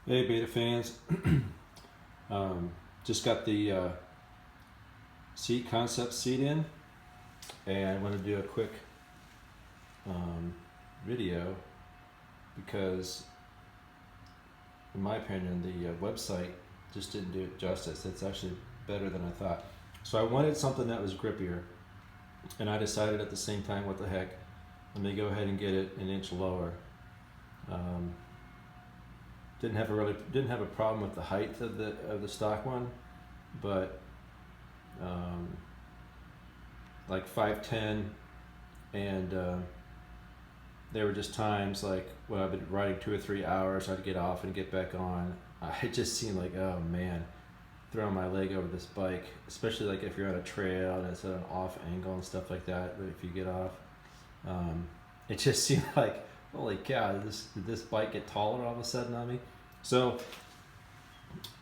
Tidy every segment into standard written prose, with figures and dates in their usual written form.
Hey beta fans, just got the concept seat in, and I want to do a quick video because in my opinion the website just didn't do it justice. It's actually better than I thought. So I wanted something that was grippier, and I decided at the same time, what the heck, let me go ahead and get it an inch lower. Didn't have a problem with the height of the stock one, but like 5'10", and there were just times like when I've been riding 2 or 3 hours, I'd get off and get back on. It just seemed like, oh man, throwing my leg over this bike, especially like if you're on a trail and it's at an off angle and stuff like that. But if you get off, it just seemed like, holy cow, did this bike get taller all of a sudden on me? So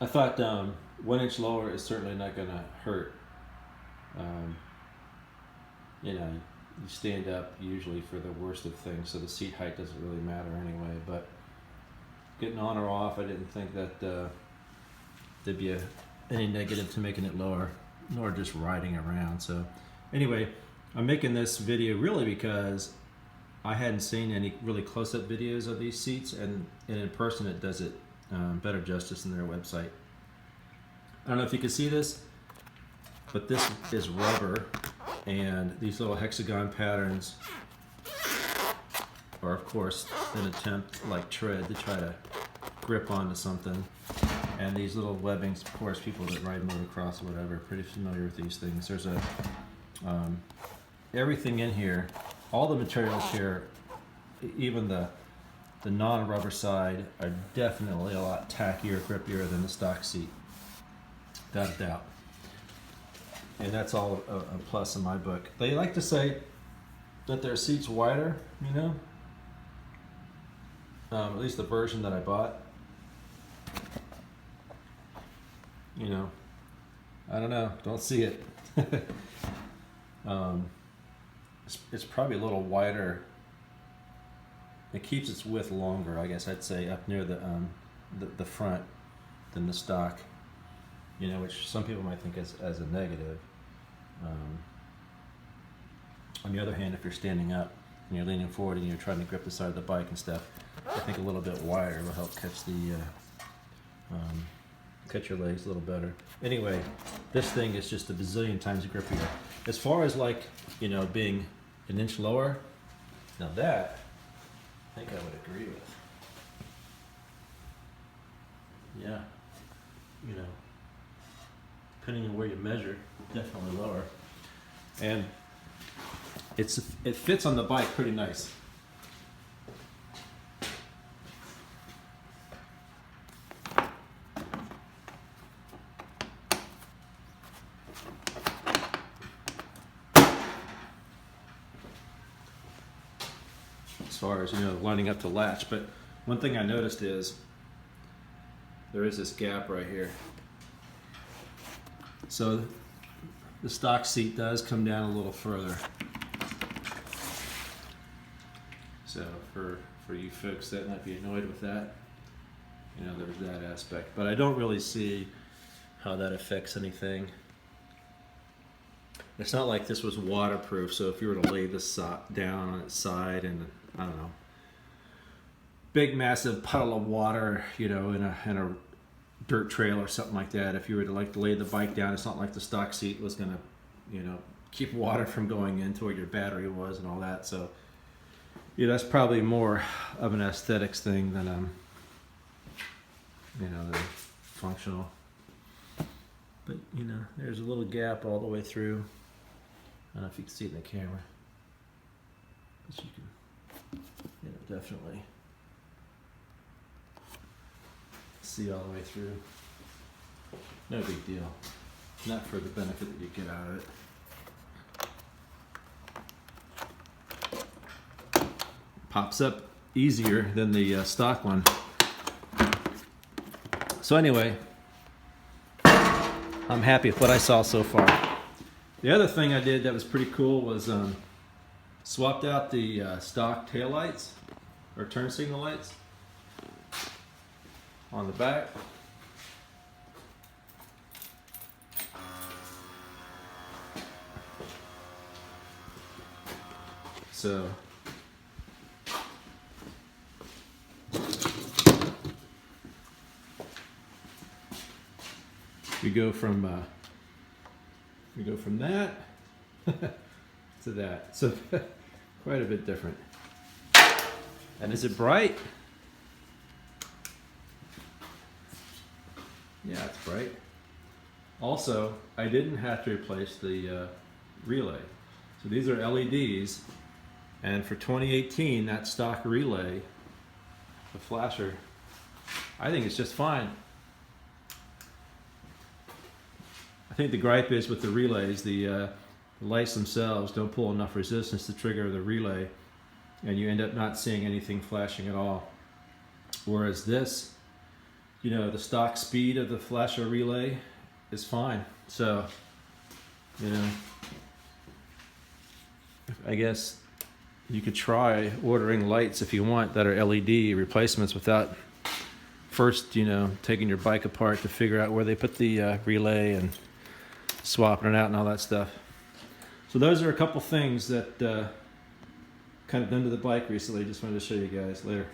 I thought 1 inch lower is certainly not going to hurt. You know, you stand up usually for the worst of things, so the seat height doesn't really matter anyway. But getting on or off, I didn't think that there'd be any negative to making it lower, nor just riding around. So anyway, I'm making this video really because I hadn't seen any really close-up videos of these seats, and in person it does it better justice than their website. I don't know if you can see this, but this is rubber, and these little hexagon patterns are of course an attempt, like tread, to try to grip onto something. And these little webbings, of course, people that ride motocross or whatever are pretty familiar with these things. There's a everything in here, all the materials here, even the non-rubber side, are definitely a lot tackier, grippier than the stock seat, without a doubt. And that's all a plus in my book. They like to say that their seat's wider, you know, at least the version that I bought. You know, I don't know, don't see it. It's probably a little wider. It keeps its width longer, I guess I'd say, up near the front than the stock. You know, which some people might think as a negative. On the other hand, if you're standing up and you're leaning forward and you're trying to grip the side of the bike and stuff, I think a little bit wider will help catch catch your legs a little better. Anyway, this thing is just a bazillion times grippier. As far as, like, you know, being an inch lower, now that I think I would agree with. Yeah, you know, depending on where you measure, definitely lower. And it fits on the bike pretty nice. As far as, you know, lining up to latch. But one thing I noticed is there is this gap right here. So the stock seat does come down a little further. So for you folks that might be annoyed with that, you know, there's that aspect. But I don't really see how that affects anything. It's not like this was waterproof, so if you were to lay this down on its side and, I don't know, big massive puddle of water, you know, in a dirt trail or something like that, if you were to like lay the bike down, it's not like the stock seat was gonna, you know, keep water from going into where your battery was and all that. So yeah, that's probably more of an aesthetics thing than you know, the functional. But you know, there's a little gap all the way through. I don't know if you can see it in the camera, but you can, you know, definitely see all the way through. No big deal. Not for the benefit that you get out of it. Pops up easier than the stock one. So anyway, I'm happy with what I saw so far. The other thing I did that was pretty cool was swapped out the stock tail lights, or turn signal lights. on the back. So we go from that to that. So quite a bit different. And is it bright? Yeah, it's bright. Also, I didn't have to replace the relay. So these are LEDs, and for 2018, that stock relay, the flasher, I think it's just fine. I think the gripe is with the relays, the lights themselves don't pull enough resistance to trigger the relay, and you end up not seeing anything flashing at all. Whereas this, you know, the stock speed of the flasher relay is fine. So, you know, I guess you could try ordering lights if you want that are LED replacements without first, you know, taking your bike apart to figure out where they put the relay and swapping it out and all that stuff. So those are a couple things that kind of done to the bike recently. Just wanted to show you guys. Later.